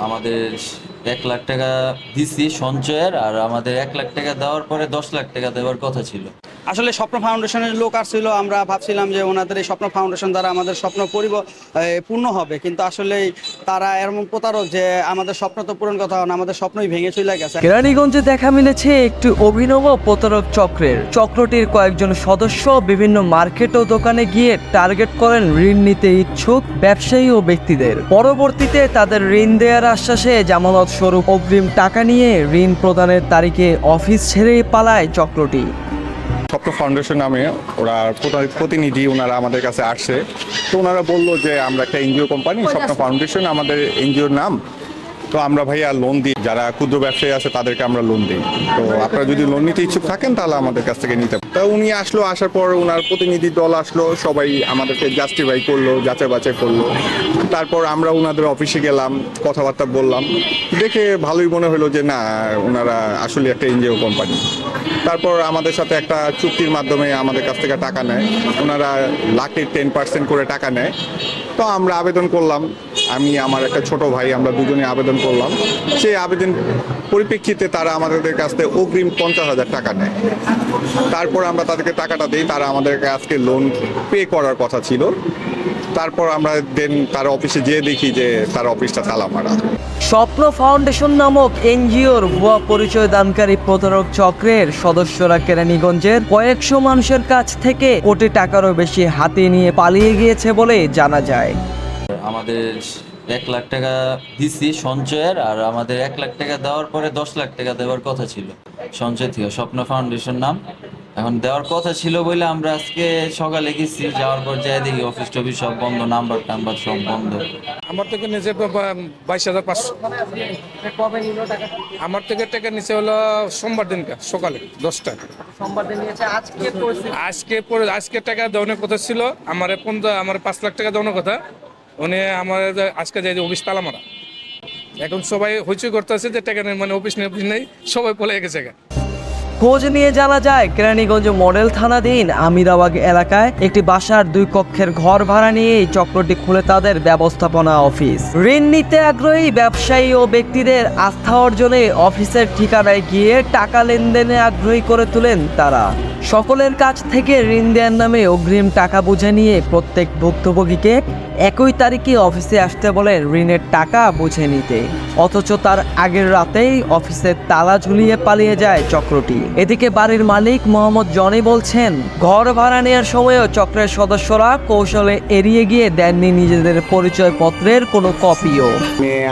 আমাদের 1 লাখ টাকা দিছি সঞ্চয়ের, আর আমাদের 1 লাখ টাকা দেওয়ার পরে 10 লাখ টাকা দেওয়ার কথা ছিল। আসলে স্বপ্ন ফাউন্ডেশনের লোক আসছিল, আমরা ভাবছিলাম যে ওনাদের এই স্বপ্ন ফাউন্ডেশন দ্বারা আমাদের স্বপ্ন পূর্ণ হবে, কিন্তু আসলে তারা এরকম প্রতারক যে আমাদের স্বপ্ন তো পূরণ কথা না, আমাদের স্বপ্নই ভেঙে চলে গেছে। কেরানীগঞ্জে দেখা মিলেছে একটি অভিনব প্রতারক চক্রের। চক্রটির কয়েকজন সদস্য বিভিন্ন মার্কেট ও দোকানে গিয়ে টার্গেট করেন ঋণ নিতে ইচ্ছুক ব্যবসায়ী ও ব্যক্তিদের। পরবর্তীতে তাদের ঋণ দেওয়ার আশ্বাসে জামানত স্বরূপ অগ্রিম টাকা নিয়ে ঋণ প্রদানের তারিখে অফিস ছেড়ে পালায় চক্রটি। স্বপ্ন ফাউন্ডেশন নামে ওরা প্রতিনিধি ওনারা আমাদের কাছে আসছে। তো ওনারা বললো যে আমরা একটা এনজিও কোম্পানি, স্বপ্ন ফাউন্ডেশন আমাদের এনজিওর নাম। তো আমরা ভাইয়া লোন দিই, যারা ক্ষুদ্র ব্যবসায়ী আছে তাদেরকে আমরা লোন দিই। তো আপনারা যদি লোন নিতে ইচ্ছুক থাকেন তাহলে আমাদের কাছ থেকে নিতে পারেন। তো উনি আসলো, আসার পর ওনার প্রতিনিধি দল আসলো, সবাই আমাদেরকে জাস্টিফাই করলো, যাচাই বাছাই করলো। তারপর আমরা ওনাদের অফিসে গেলাম, কথাবার্তা বললাম, দেখে ভালোই মনে হলো যে না, ওনারা আসলে একটা এনজিও কোম্পানি। তারপর আমাদের সাথে একটা চুক্তির মাধ্যমে আমাদের কাছ থেকে টাকা নেয়। ওনারা লাখে 10% করে টাকা নেয়। তো আমরা আবেদন করলাম, আমি আমার একটা ছোট ভাই, আমরা দুজনে আবেদন করলাম। সেই আবেদন পরিপ্রেক্ষিতে তারা আমাদের কাছ থেকে অগ্রিম 50,000 টাকা নেয়। তারপর আমরা তাদেরকে টাকাটা দিই, তারা আমাদেরকে আজকে লোন পে করার কথা ছিল। তারপর আমরা তার অফিসে যেয়ে দেখি যে তার অফিসটা তালা মারা। স্বপ্ন ফাউন্ডেশন নামক এনজিওর ভুয়া পরিচয় দানকারী প্রতারক চক্রের সদস্যরা কেরানীগঞ্জের কয়েকশো মানুষের কাছ থেকে কোটি টাকারও বেশি হাতে নিয়ে পালিয়ে গিয়েছে বলে জানা যায়। আমাদের 1 লাখ টাকা দিছি সঞ্চয়ের, আর আমাদের 1 লাখ টাকা দেওয়ার পরে 10 লাখ টাকা দেওয়ার কথা ছিল সঞ্চয় থেকে। স্বপ্ন ফাউন্ডেশন নাম, এখন দেওয়ার কথা ছিল বলে আমরা আজকে সকালে গেছি, যাওয়ার পর যাই দেখি অফিস টফিস সব বন্ধ, নাম্বার টাম্বার সব বন্ধ। আমার থেকে নিচে 22,500। আমার থেকে টাকা নিচে হলো সোমবার দিনকা সকালে 10টায়। আজকে টাকা দেওয়ার কথা ছিল আমার, আমার 5 লাখ টাকা দেওয়ার কথা। উনি আমার আজকে যাই অফিস তালা মারা। এখন সবাই হইচই করতেছে যে টাকা নেই, মানে অফিস নেই, সবাই পলে গেছে। খোঁজ নিয়ে জানা যায় কেরানীগঞ্জ মডেল থানাধীন আমিরাবাগ এলাকায় একটি বাসার 2 কক্ষের ঘর ভাড়া নিয়ে এই চক্রটি খুলে তাদের ব্যবস্থাপনা অফিস। ঋণ নিতে আগ্রহী ব্যবসায়ী ও ব্যক্তিদের আস্থা অর্জনে অফিসের ঠিকানায় গিয়ে টাকা লেনদেনে আগ্রহী করে তোলেন তারা। সকলের কাছ থেকে ঋণ দেওয়ার নামে অগ্রিম টাকা বুঝে নিয়ে প্রত্যেক ভুক্তভোগীকে একই তারিখে অফিসে আসতে বলে ঋণের টাকা বুঝে নিতে। অথচ তার আগের রাতেই অফিসের তালা ঝুলিয়ে পালিয়ে যায় চক্রটি। এদিকে বাড়ির মালিক মোহাম্মদ জনি বলছেন, ঘর ভাড়া নেওয়ার সময়ও চক্রের সদস্যরা কৌশলে এড়িয়ে গিয়ে দেননি নিজেদের পরিচয়পত্রের কোনো কপিও।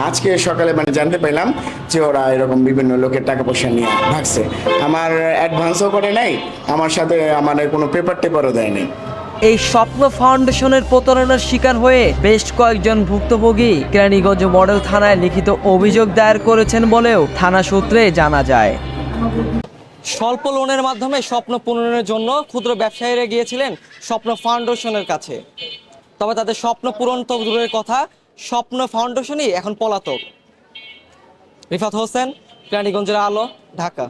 আজকে সকালে জানতে পাইলাম যে ওরা এরকম বিভিন্ন লোকের টাকা পয়সা নিয়ে ভাগছে। আমার অ্যাডভান্সও করে নাই, আমার সাথে আমার কোনো পেপার টেপারও দেয়নি। এই স্বপ্ন ফাউন্ডেশনের প্রতারণার শিকার হয়ে বেশ কয়েকজন ভুক্তভোগী কেরানীগঞ্জ মডেল থানায় লিখিত অভিযোগ দায়ের করেছেন বলেও থানা সূত্রে জানা যায়। স্বল্প লোনের মাধ্যমে স্বপ্ন পূরণের জন্য ক্ষুদ্র ব্যবসায়ীরা গিয়েছিলেন স্বপ্ন ফাউন্ডেশনের কাছে, তবে তাদের স্বপ্ন পূরণ তো দূরের কথা, স্বপ্ন ফাউন্ডেশনই এখন পলাতক। রিফাত হোসেন, কেরানীগঞ্জের আলো, ঢাকা।